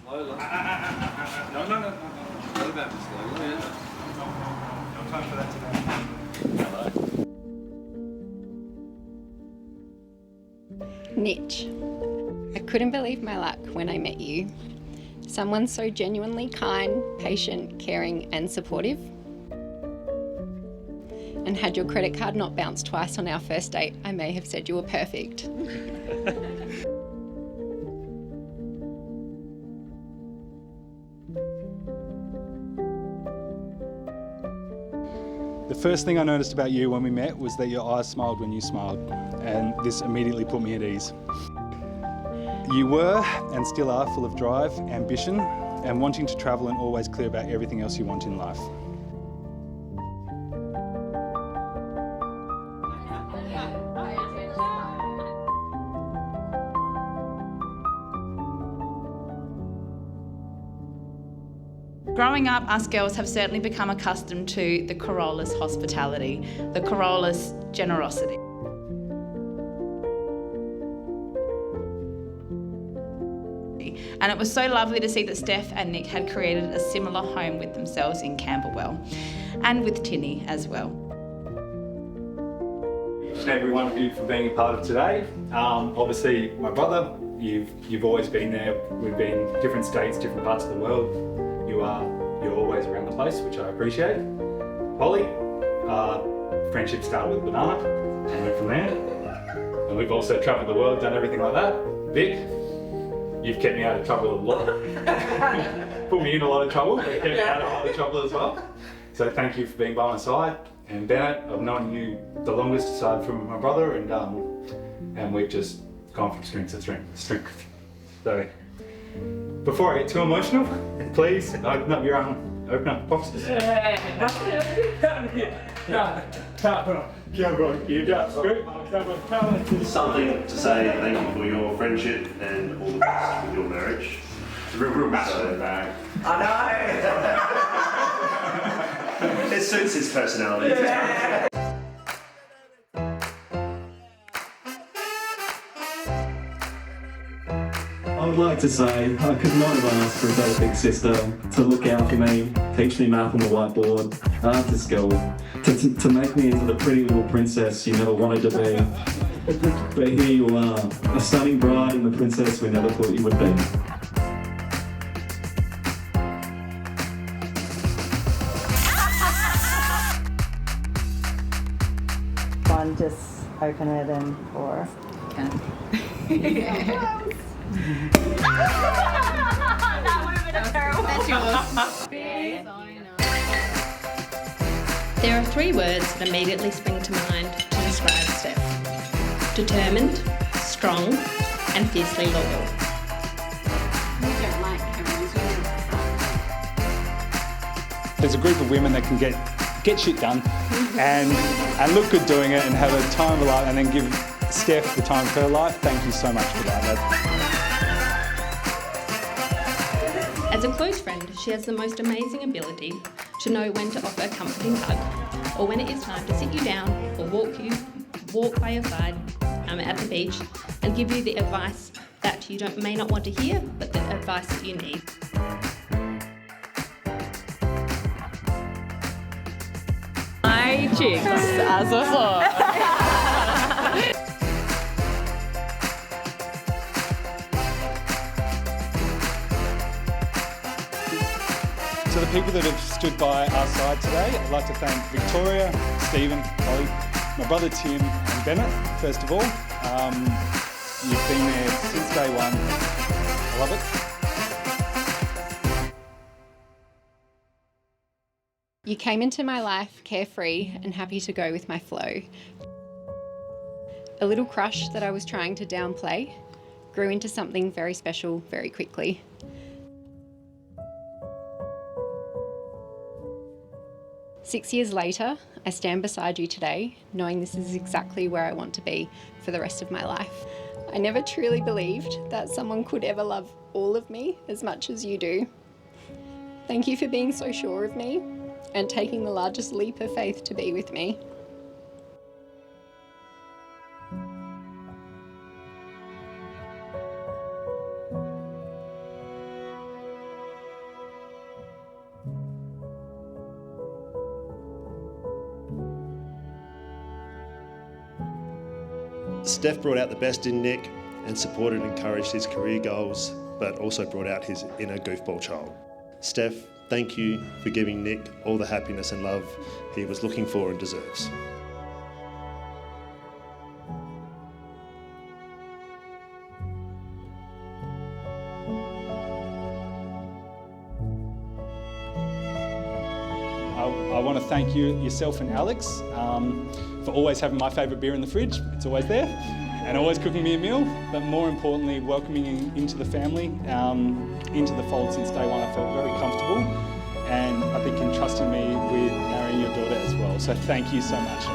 Slowly. No. What about me slowly? No time for that today. Hello. Niche. I couldn't believe my luck when I met you. Someone so genuinely kind, patient, caring and supportive. And had your credit card not bounced twice on our first date, I may have said you were perfect. The first thing I noticed about you when we met was that your eyes smiled when you smiled, and this immediately put me at ease. You were, and still are, full of drive, ambition, and wanting to travel and always clear about everything else you want in life. Growing up, us girls have certainly become accustomed to the Corolla's hospitality, the Corolla's generosity. And it was so lovely to see that Steph and Nick had created a similar home with themselves in Camberwell, and with Tinny as well. Each and every one of you for being a part of today. Obviously, my brother, you've always been there. We've been different states, different parts of the world. You're always around the place, which I appreciate. Holly, friendship started with banana and went from there. And we've also travelled the world, done everything like that. Vic, you've kept me out of trouble a lot. Put me in a lot of trouble, but kept me out of a lot of trouble as well. So thank you for being by my side. And Bennett, I've known you the longest aside from my brother, and we've just gone from strength to strength. So, before I get too emotional, please open up your boxes. Something to say thank you for your friendship and all the best with your marriage. It's a real massive bag. I know! It suits his personality. Yeah. I would like to say I could not have asked for a better big sister to look out for me, teach me math on the whiteboard, art to school, to make me into the pretty little princess you never wanted to be. But here you are, a stunning bride and the princess we never thought you would be. One, just open it and pour. That would have been a terrible. That's yours. There are 3 words that immediately spring to mind to describe Steph. Determined, strong, and fiercely loyal. We don't like cameras. There's a group of women that can get shit done and look good doing it and have a time of life, and then give Steph the time of her life. Thank you so much for that. As a close friend, she has the most amazing ability to know when to offer a comforting hug, or when it is time to sit you down or walk by your side at the beach and give you the advice that you may not want to hear, but the advice that you need. My cheeks, as before. To the people that have stood by our side today, I'd like to thank Victoria, Stephen, Holly, my brother Tim and Bennett, first of all. You've been there since day one. I love it. You came into my life carefree and happy to go with my flow. A little crush that I was trying to downplay grew into something very special very quickly. Six years later, I stand beside you today, knowing this is exactly where I want to be for the rest of my life. I never truly believed that someone could ever love all of me as much as you do. Thank you for being so sure of me and taking the largest leap of faith to be with me. Steph brought out the best in Nick and supported and encouraged his career goals, but also brought out his inner goofball child. Steph, thank you for giving Nick all the happiness and love he was looking for and deserves. I want to thank you, yourself and Alex, for always having my favourite beer in the fridge. It's always there. And always cooking me a meal, but more importantly, welcoming into the family, into the fold since day one. I felt very comfortable, and I think entrusting me with marrying your daughter as well. So thank you so much.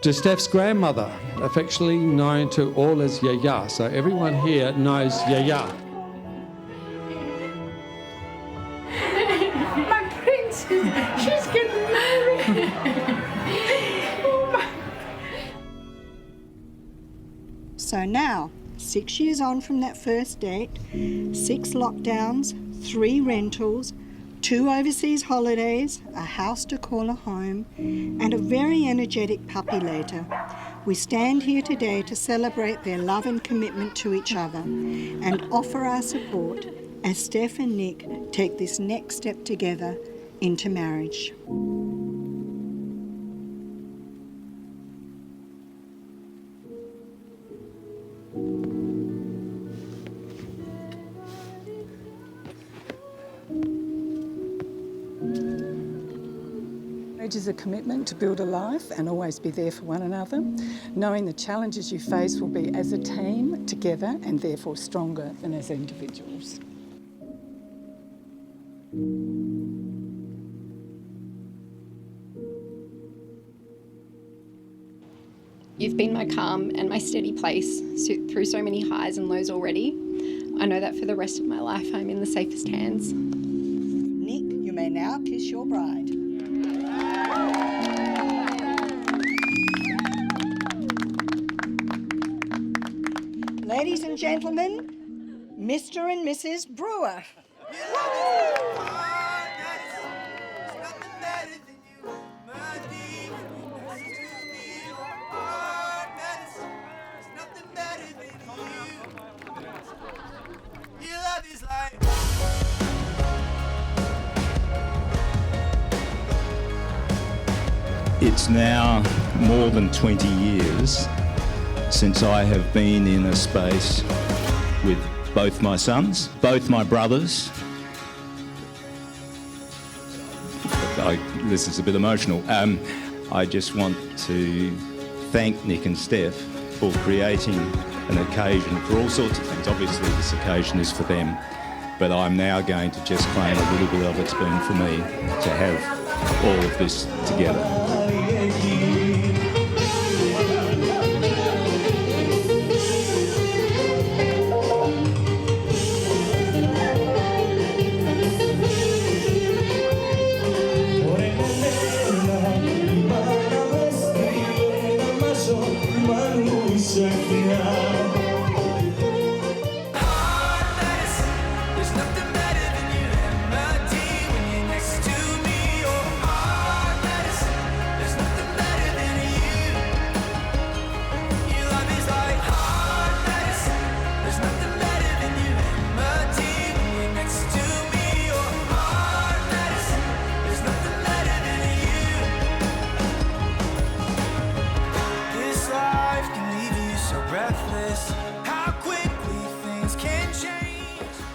To Steph's grandmother, affectionately known to all as Yaya, so everyone here knows Yaya. My princess, she's getting married. So now, 6 years on from that first date, 6 lockdowns, 3 rentals, 2 overseas holidays, a house to call a home, and a very energetic puppy later, we stand here today to celebrate their love and commitment to each other and offer our support as Steph and Nick take this next step together into marriage. Marriage is a commitment to build a life and always be there for one another, knowing the challenges you face will be as a team together and therefore stronger than as individuals. You've been my calm and my steady place through so many highs and lows already. I know that for the rest of my life I'm in the safest hands. Nick, you may now kiss your bride. Ladies and gentlemen, Mr. and Mrs. Brewer. It's now more than 20 years since I have been in a space with both my sons, both my brothers. This is a bit emotional. I just want to thank Nick and Steph for creating an occasion for all sorts of things. Obviously this occasion is for them, but I'm now going to just claim a little bit of it's been for me to have all of this together.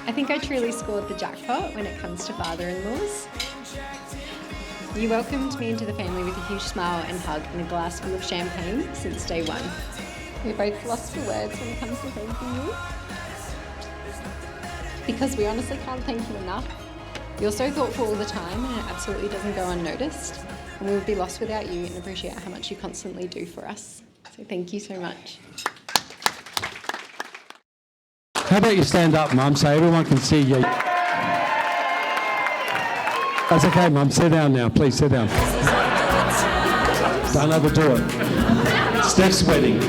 I think I truly scored the jackpot when it comes to father-in-laws. You welcomed me into the family with a huge smile and hug and a glass full of champagne since day one. We're both lost for words when it comes to thanking you, because we honestly can't thank you enough. You're so thoughtful all the time and it absolutely doesn't go unnoticed, and we would be lost without you and appreciate how much you constantly do for us. So thank you so much. How about you stand up, Mum, so everyone can see you? That's okay, Mum. Sit down now. Please sit down. Don't overdo it. Steph's wedding.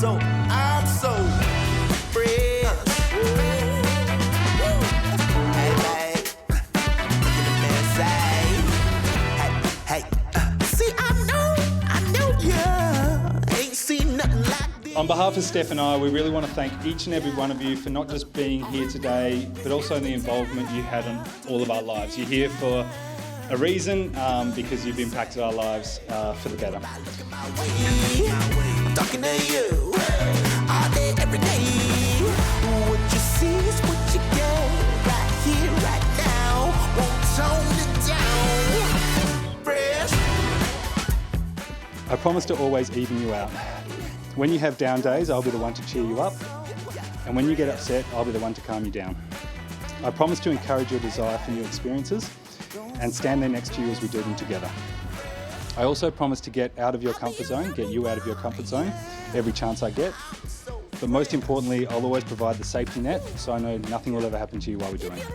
So I'm so fresh. Hey, babe, look at the man's side. Hey, see, I know you ain't seen nothing like this. On behalf of Steph and I, we really want to thank each and every one of you for not just being here today, but also the involvement you had in all of our lives. You're here for a reason, because you've impacted our lives for the better. Talking to you all day, every day. What you see is what you get right here, right now. Won't tone it down. Fresh. I promise to always even you out. When you have down days, I'll be the one to cheer you up. And when you get upset, I'll be the one to calm you down. I promise to encourage your desire for new experiences and stand there next to you as we do them together. I also promise to get out of your comfort zone, get you out of your comfort zone every chance I get. But most importantly, I'll always provide the safety net so I know nothing will ever happen to you while we're doing it.